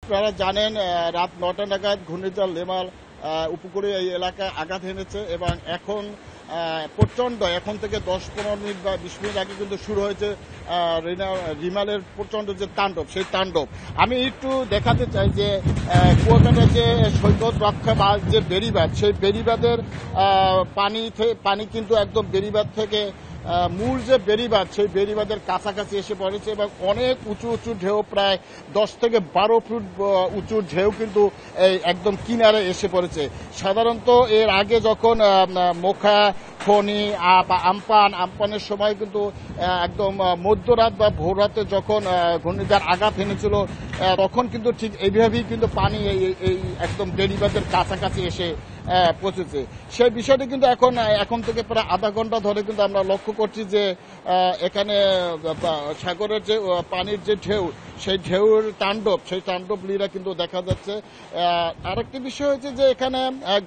আপনারা জানেন রাত ৯টা নাগাদ ঘূর্ণিঝড় লেমাল উপকূলীয় এই এলাকায় আঘাত এনেছে এবং এখন প্রচণ্ড এখন থেকে ১০-১৫ মিনিট বা ২০ মিনিট আগে কিন্তু শুরু হয়েছে রিমালের প্রচণ্ড যে তাণ্ডব সেই তাণ্ডব। আমি একটু দেখাতে চাই যে কুয়াকাটার যে সৈকত রক্ষা বা যে বেড়িবাঁধ সেই বেড়িবাঁধের পানি কিন্তু একদম বেড়িবাঁধ থেকে মূল যে বেড়িবাঁধ সেই বেড়িবাঁধের কাছাকাছি এসে পড়েছে এবং অনেক উঁচু উঁচু ঢেউ প্রায় ১০ থেকে ১২ ফুট উঁচু ঢেউ কিন্তু এই একদম কিনারে এসে পড়েছে। সাধারণত এর আগে যখন মোখা ফণী আমপানের সময় কিন্তু একদম মধ্যরাত বা ভোররাতে যখন ঘূর্ণিঝড় আঘাত এনেছিল তখন কিন্তু ঠিক এইভাবেই কিন্তু পানি এই একদম বেড়িবাঁধের কাছাকাছি এসে পৌঁছেছে। সেই বিষয়টি কিন্তু এখন থেকে প্রায় আধা ঘন্টা ধরে কিন্তু আমরা লক্ষ্য করছি যে এখানে সাগরের যে পানির যে ঢেউ সেই ঢেউর সেই তাণ্ডব লীলা কিন্তু দেখা যাচ্ছে। আরেকটি বিষয় হয়েছে যে এখানে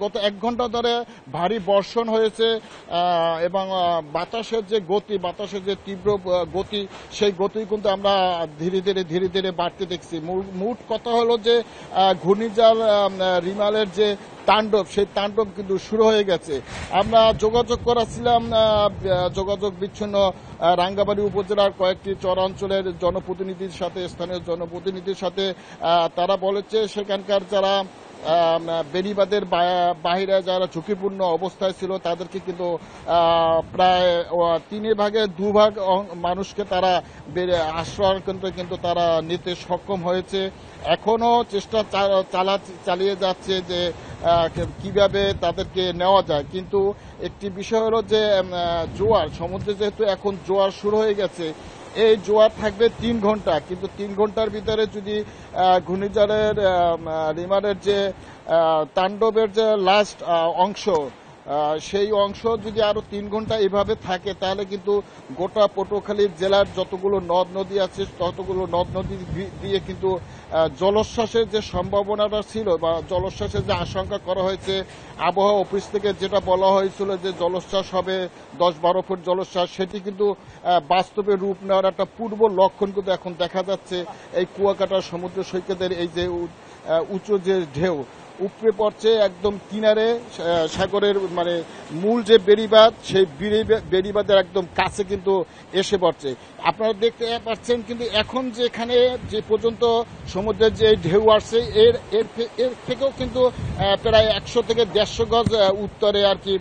গত ১ ঘন্টা ধরে ভারী বর্ষণ হয়েছে এবং বাতাসের যে তীব্র গতি সেই গতি কিন্তু আমরা ধীরে ধীরে বাড়তে দেখছি। মূল কথা হলো যে ঘূর্ণিঝড় রিমালের যে তাণ্ডব সেই তাণ্ডব কিন্তু শুরু হয়ে গেছে। আমরা যোগাযোগ করেছিলাম যোগাযোগ বিচ্ছিন্ন রাঙ্গামাটি উপজেলার কয়েকটি চরাঞ্চলের জনপ্রতিনিধির সাথে স্থানীয় জনপ্রতিনিধির সাথে। তারা বলেছে সেখানকার যারা বেড়িবাঁধের বাহিরে যারা ঝুঁকিপূর্ণ অবস্থায় ছিল তাদেরকে কিন্তু প্রায় 3 ভাগে 2 ভাগ মানুষকে তারা আশ্রয় কিন্তু তারা নিতে সক্ষম হয়েছে। এখনো চেষ্টা চালিয়ে যাচ্ছে যে কিভাবে তাদেরকে নেওয়া যায়। কিন্তু একটি বিষয় হলো যে জোয়ার সমুদ্রে যেহেতু এখন জোয়ার শুরু হয়ে গেছে এই জোয়ার থাকবে 3 ঘন্টা, কিন্তু 3 ঘন্টার ভিতরে যদি ঘূর্ণিঝড়ের রিমালের যে তাণ্ডবের যে লাস্ট অংশ সেই অংশ যদি আরো 3 ঘন্টা এভাবে থাকে তাহলে কিন্তু গোটা পটুয়াখালী জেলার যতগুলো নদ নদী আছে ততগুলো নদ নদী দিয়ে কিন্তু জলোচ্ছ্বাসের যে সম্ভাবনাটা ছিল বা জলোচ্ছ্বাসের যে আশঙ্কা করা হয়েছে আবহাওয়া অফিস থেকে যেটা বলা হয়েছিল যে জলোচ্ছ্বাস হবে ১০-১২ ফুট জলোচ্ছ্বাস, সেটি কিন্তু বাস্তবে রূপ নেওয়ার একটা পূর্ব লক্ষণ কিন্তু এখন দেখা যাচ্ছে। এই কুয়াকাটা সমুদ্র সৈকতের এই যে উঁচু যে ঢেউ উপড়ে পড়ছে একদম কিনারে সাগরের মানে মূল যে বেড়িবাঁধ সেই বেড়িবাঁধের একদম কাছে কিন্তু এসে পড়ছে। আপনারা দেখতে পাচ্ছেন কিন্তু এখন যে এখানে যে পর্যন্ত সমুদ্রের যে ঢেউ আসছে এর থেকেও কিন্তু প্রায় ১০০ থেকে ১৫০ গজ উত্তরে আর কি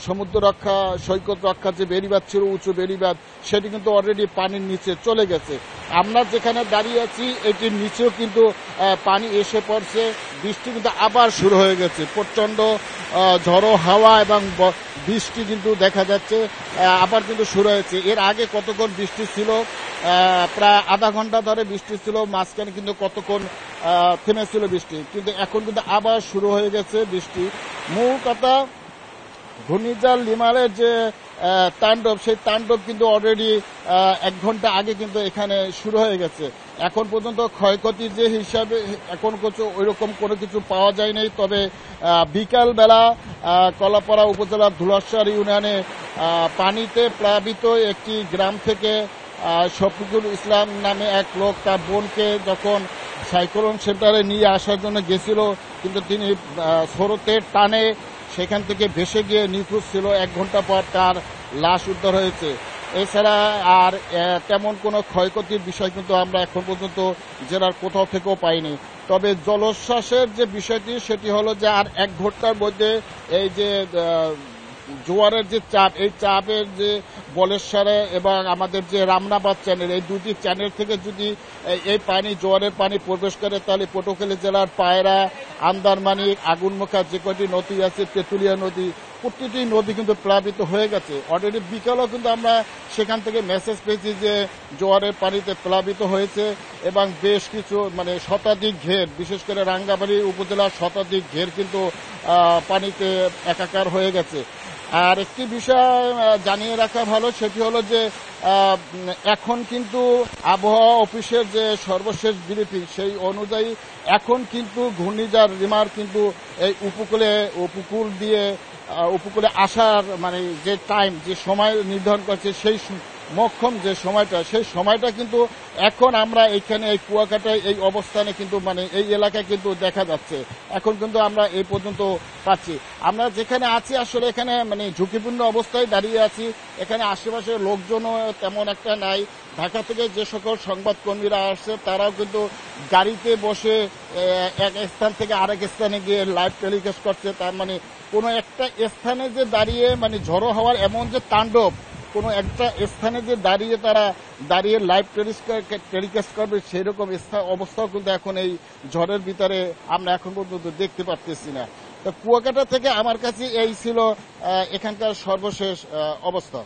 সমুদ্র রক্ষা সৈকত রক্ষা যে বেড়িবাঁধ ছিল উঁচু বেড়িবাঁধ সেটি কিন্তু অলরেডি পানির নিচে চলে গেছে। আমরা যেখানে দাঁড়িয়ে আছি এটির নিচেও কিন্তু পানি এসে পড়ছে। বৃষ্টি কিন্তু আবার শুরু হয়ে গেছে, প্রচন্ড ঝড়ো হাওয়া এবং বৃষ্টি কিন্তু দেখা যাচ্ছে আবার কিন্তু শুরু হয়েছে। এর আগে কতক্ষণ বৃষ্টি ছিল, প্রায় আধা ঘন্টা ধরে বৃষ্টি ছিল, মাঝখানে কিন্তু কতক্ষণ থেমেছিল বৃষ্টি, কিন্তু এখন কিন্তু আবার শুরু হয়ে গেছে বৃষ্টি। মূল কথা ঘূর্ণিঝড় লিমালের যে তাণ্ডব সেই তাণ্ডব কিন্তু অলরেডি 1 ঘন্টা আগে কিন্তু এখানে শুরু হয়ে গেছে। এখন পর্যন্ত ক্ষয়ক্ষতির যে হিসাবে এখন ওইরকম কোনো কিছু পাওয়া যায় নাই। তবে বিকালবেলা কলাপাড়া উপজেলার ধুলাশ্বর ইউনিয়নে পানিতে প্লাবিত একটি গ্রাম থেকে শফিকুল ইসলাম নামে এক লোক তার বোনকে যখন সাইক্লোন সেন্টারে নিয়ে আসার জন্য গেছিল কিন্তু তিনি স্রোতের টানে সেখান থেকে ভেসে গিয়ে নিখোঁজ ছিল। 1 ঘন্টা পর তার লাশ উদ্ধার হয়েছে। এছাড়া আর তেমন কোনো ক্ষয়ক্ষতির বিষয় কিন্তু আমরা এখন পর্যন্ত জেলার কোথাও থেকেও পাইনি। তবে জলোচ্ছ্বাসের যে বিষয়টি সেটি হলো যে আর 1 ঘন্টার মধ্যে এই যে জোয়ারের যে চাপ এই চাপের যে বলেশ্বরে এবং আমাদের যে রামনাবাদ চ্যানেল এই দুটি চ্যানেল থেকে যদি এই পানি জোয়ারের পানি প্রবেশ করে তাহলে পটুয়াখালী জেলার পায়রা আন্দারমানিক আগুনমুখা যে কটি নদী আছে তেঁতুলিয়া নদী প্রতিটি নদী কিন্তু প্লাবিত হয়ে গেছে। অলরেডি বিকালেও কিন্তু আমরা সেখান থেকে মেসেজ পেয়েছি যে জোয়ারের পানিতে প্লাবিত হয়েছে এবং বেশ কিছু মানে শতাধিক ঘের বিশেষ করে রাঙ্গামাটি উপজেলার শতাধিক ঘের কিন্তু পানিতে একাকার হয়ে গেছে। আর একটি বিষয় জানিয়ে রাখা ভালো সেটি হলো যে এখন কিন্তু আবহাওয়া অফিসের যে সর্বশেষ ব্রিফিং সেই অনুযায়ী এখন কিন্তু ঘূর্ণিঝড় রিমার কিন্তু এই উপকূলে আসার মানে যে টাইম যে সময় নির্ধারণ করছে সেই মোক্ষম যে সময়টা, সেই সময়টা কিন্তু এখন আমরা এখানে এই কুয়াকাটায় এই অবস্থানে কিন্তু মানে এই এলাকায় কিন্তু দেখা যাচ্ছে। এখন কিন্তু আমরা এই পর্যন্ত পাচ্ছি। আমরা যেখানে আছি আসলে এখানে মানে ঝুঁকিপূর্ণ অবস্থায় দাঁড়িয়ে আছি। এখানে আশেপাশে লোকজনও তেমন একটা নাই। ঢাকা থেকে যে সকল সংবাদকর্মীরা আসছে তারাও কিন্তু গাড়িতে বসে এক স্থান থেকে আরেক স্থানে গিয়ে লাইভ টেলিকাস্ট করছে। তার মানে কোনো একটা স্থানে যে দাঁড়িয়ে মানে ঝড়ো হওয়ার এমন যে তাণ্ডব, কোনো একটা স্থানে যে দাঁড়িয়ে লাইভ টেলিকাস্ট করবে সেরকম অবস্থাও কিন্তু এখন এই ঝড়ের ভিতরে আমরা এখন পর্যন্ত দেখতে পারতেছি না। তো কুয়াকাটা থেকে আমার কাছে এই ছিল এখানকার সর্বশেষ অবস্থা।